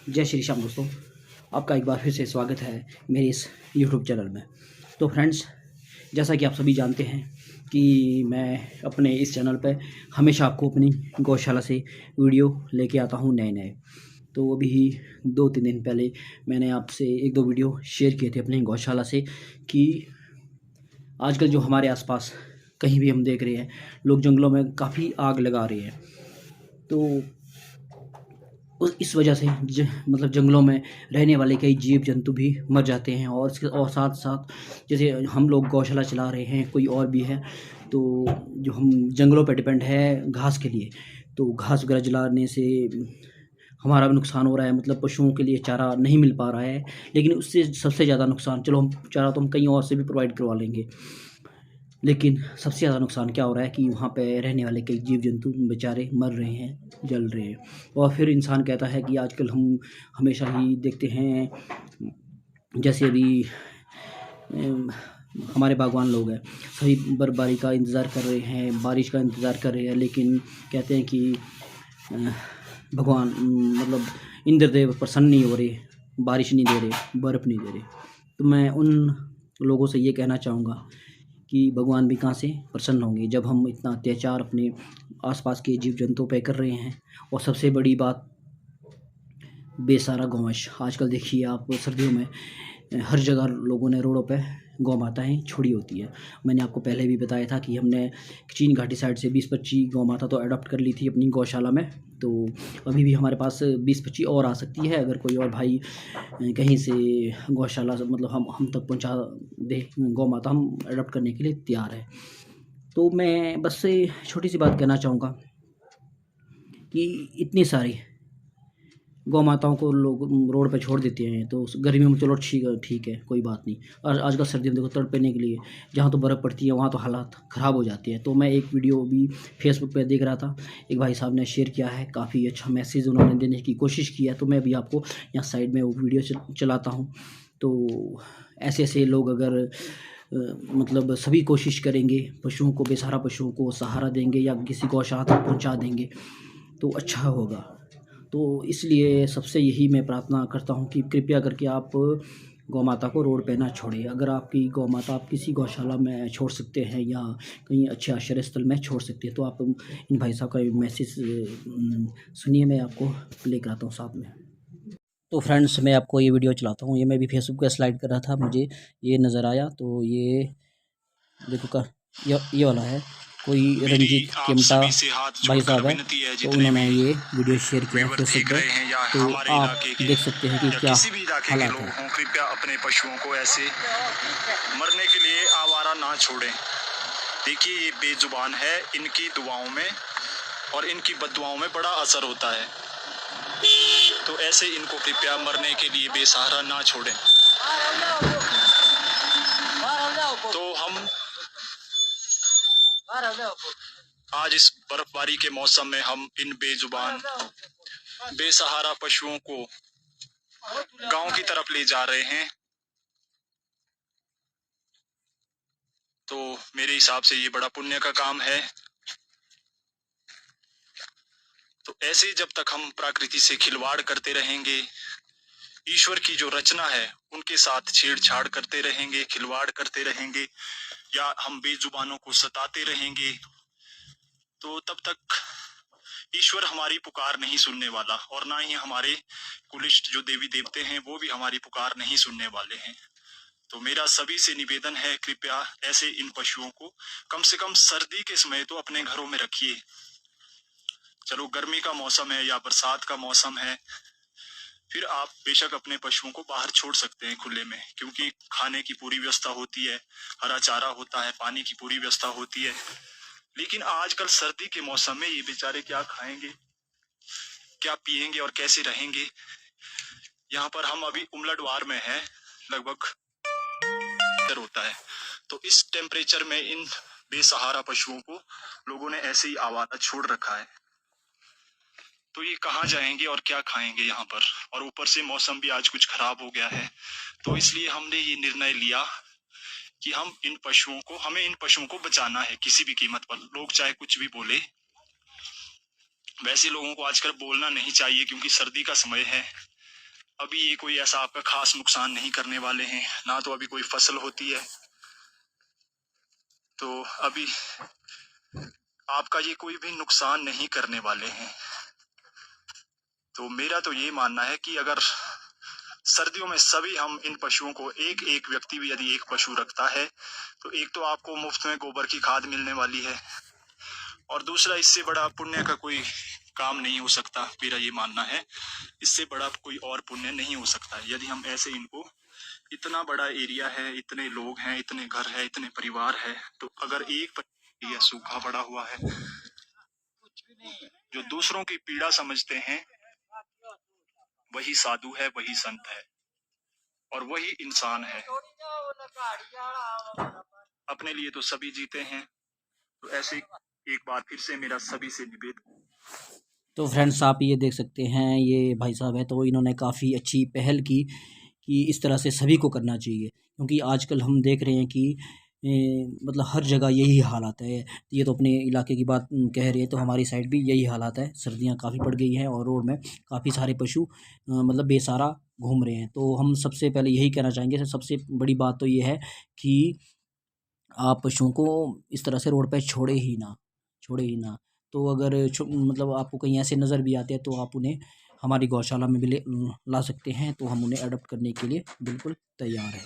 जय श्री श्याम दोस्तों, आपका एक बार फिर से स्वागत है मेरे इस यूट्यूब चैनल में। तो फ्रेंड्स, जैसा कि आप सभी जानते हैं कि मैं अपने इस चैनल पर हमेशा आपको अपनी गौशाला से वीडियो लेके आता हूं नए। तो अभी 2-3 दिन पहले मैंने आपसे 1-2 वीडियो शेयर किए थे अपनी गौशाला से कि आजकल जो हमारे आसपास कहीं भी हम देख रहे हैं, लोग जंगलों में काफ़ी आग लगा रहे हैं। तो इस वजह से मतलब जंगलों में रहने वाले कई जीव जंतु भी मर जाते हैं। और साथ साथ जैसे हम लोग गौशाला चला रहे हैं, कोई और भी है, तो जो हम जंगलों पर डिपेंड है घास के लिए, तो घास वगैरह जलाने से हमारा भी नुकसान हो रहा है। मतलब पशुओं के लिए चारा नहीं मिल पा रहा है, लेकिन उससे सबसे ज़्यादा नुकसान, चलो हम चारा तो हम कहीं और से भी प्रोवाइड करवा लेंगे, लेकिन सबसे ज़्यादा नुकसान क्या हो रहा है कि वहाँ पे रहने वाले कई जीव जंतु बेचारे मर रहे हैं, जल रहे हैं। और फिर इंसान कहता है कि आजकल हम हमेशा ही देखते हैं, जैसे अभी हमारे बागवान लोग हैं, सभी बर्फबारी का इंतज़ार कर रहे हैं, बारिश का इंतज़ार कर रहे हैं, लेकिन कहते हैं कि भगवान मतलब इंद्रदेव प्रसन्न नहीं हो रहे, बारिश नहीं दे रहे, बर्फ़ नहीं दे रहे। तो मैं उन लोगों से ये कहना चाहूँगा कि भगवान भी कहाँ से प्रसन्न होंगे जब हम इतना अत्याचार अपने आसपास के जीव जंतुओं पे कर रहे हैं। और सबसे बड़ी बात, बेसहारा गौवंश। आजकल देखिए आप, सर्दियों में हर जगह लोगों ने रोडों पे गौ माताएँ छोड़ी होती है। मैंने आपको पहले भी बताया था कि हमने चीन घाटी साइड से 20-25 गौ माता तो अडॉप्ट कर ली थी अपनी गौशाला में। तो अभी भी हमारे पास 20-25 और आ सकती है, अगर कोई और भाई कहीं से गौशाला से मतलब हम तक पहुंचा दे गौ माता, हम अडॉप्ट करने के लिए तैयार है। तो मैं बस से छोटी सी बात कहना चाहूँगा कि इतनी सारी गौ माताओं को लोग रोड पे छोड़ देते हैं, तो गर्मियों में चलो ठीक है, कोई बात नहीं। और आजकल सर्दियों में देखो, तड़पने के लिए जहाँ तो बर्फ़ पड़ती है वहाँ तो हालात ख़राब हो जाते हैं। तो मैं एक वीडियो भी फेसबुक पे देख रहा था, एक भाई साहब ने शेयर किया है, काफ़ी अच्छा मैसेज उन्होंने देने की कोशिश की है। तो मैं भी आपको यहाँ साइड में वो वीडियो चलाता हूँ। तो ऐसे लोग अगर मतलब सभी कोशिश करेंगे, पशुओं को, बेसहारा पशुओं को सहारा देंगे या किसी गौशाला तक पहुँचा देंगे तो अच्छा होगा। तो इसलिए सबसे यही मैं प्रार्थना करता हूँ कि कृपया करके आप गौ माता को रोड पे ना छोड़ें। अगर आपकी गौ माता आप किसी गौशाला में छोड़ सकते हैं या कहीं अच्छे आश्रय स्थल में छोड़ सकते हैं, तो आप इन भाई साहब का मैसेज सुनिए, मैं आपको प्ले कराता हूँ साथ में। तो फ्रेंड्स, मैं आपको ये वीडियो चलाता हूँ, ये मैं भी फेसबुक पे स्लाइड कर रहा था, मुझे ये नज़र आया। तो ये देखो का ये वाला है, कोई रंजीत केमटा भाई साहब है, तो उन्होंने ये वीडियो शेयर किया है फेसबुक पे। तो आप देख सकते हैं कि क्या किसी भी इलाके के हालात लोग है। हों, कृपया अपने पशुओं को ऐसे मरने के लिए आवारा ना छोड़ें। देखिए, ये बेजुबान है, इनकी दुआओं में और इनकी बद्दुआओं में बड़ा असर होता है। तो ऐसे इनको कृपया मरने के लिए बेसहारा ना छोड़ें। तो हम आज इस बर्फबारी के मौसम में हम इन बेजुबान बेसहारा पशुओं को गांव की तरफ ले जा रहे हैं। तो मेरे हिसाब से ये बड़ा पुण्य का काम है। तो ऐसे जब तक हम प्रकृति से खिलवाड़ करते रहेंगे, ईश्वर की जो रचना है उनके साथ छेड़छाड़ करते रहेंगे, खिलवाड़ करते रहेंगे, या हम बेजुबानों को सताते रहेंगे, तो तब तक ईश्वर हमारी पुकार नहीं सुनने वाला, और ना ही हमारे कुलिष्ठ जो देवी देवते हैं वो भी हमारी पुकार नहीं सुनने वाले हैं। तो मेरा सभी से निवेदन है, कृपया ऐसे इन पशुओं को कम से कम सर्दी के समय तो अपने घरों में रखिए। चलो गर्मी का मौसम है या बरसात का मौसम है, फिर आप बेशक अपने पशुओं को बाहर छोड़ सकते हैं खुले में, क्योंकि खाने की पूरी व्यवस्था होती है, हरा चारा होता है, पानी की पूरी व्यवस्था होती है। लेकिन आजकल सर्दी के मौसम में ये बेचारे क्या खाएंगे, क्या पिएंगे और कैसे रहेंगे। यहाँ पर हम अभी उमलडवार में हैं, लगभग होता है। तो इस टेम्परेचर में इन बेसहारा पशुओं को लोगों ने ऐसे ही आवारा छोड़ रखा है। तो ये कहाँ जाएंगे और क्या खाएंगे यहाँ पर, और ऊपर से मौसम भी आज कुछ खराब हो गया है। तो इसलिए हमने ये निर्णय लिया कि हमें इन पशुओं को बचाना है किसी भी कीमत पर, लोग चाहे कुछ भी बोले। वैसे लोगों को आजकल बोलना नहीं चाहिए क्योंकि सर्दी का समय है, अभी ये कोई ऐसा आपका खास नुकसान नहीं करने वाले हैं, ना तो अभी कोई फसल होती है, तो अभी आपका ये कोई भी नुकसान नहीं करने वाले हैं। तो मेरा तो ये मानना है कि अगर सर्दियों में सभी हम इन पशुओं को, एक एक व्यक्ति भी यदि एक पशु रखता है, तो एक तो आपको मुफ्त में गोबर की खाद मिलने वाली है, और दूसरा इससे बड़ा पुण्य का कोई काम नहीं हो सकता। मेरा ये मानना है, इससे बड़ा कोई और पुण्य नहीं हो सकता यदि हम ऐसे इनको, इतना बड़ा एरिया है, इतने लोग हैं, इतने घर है, इतने परिवार है, तो अगर एक एरिया सूखा पड़ा हुआ है, जो दूसरों की पीड़ा समझते हैं, वही साधु है, वही संत है, और वही इंसान है। अपने लिए तो सभी जीते हैं। तो ऐसे एक बार फिर से मेरा सभी से निवेदन। तो फ्रेंड्स आप ये देख सकते हैं, ये भाई साहब है, तो इन्होंने काफ़ी अच्छी पहल की कि इस तरह से सभी को करना चाहिए, क्योंकि आजकल हम देख रहे हैं कि मतलब हर जगह यही हालात है। ये तो अपने इलाके की बात कह रही है, तो हमारी साइड भी यही हालात है। सर्दियाँ काफ़ी पड़ गई हैं और रोड में काफ़ी सारे पशु मतलब बेसहारा घूम रहे हैं। तो हम सबसे पहले यही कहना चाहेंगे, सबसे बड़ी बात तो ये है कि आप पशुओं को इस तरह से रोड पे छोड़े ही ना, छोड़े ही ना। तो अगर मतलब आपको कहीं ऐसे नज़र भी आते हैं, तो आप उन्हें हमारी गौशाला में भी ला सकते हैं, तो हम उन्हें अडॉप्ट करने के लिए बिल्कुल तैयार हैं।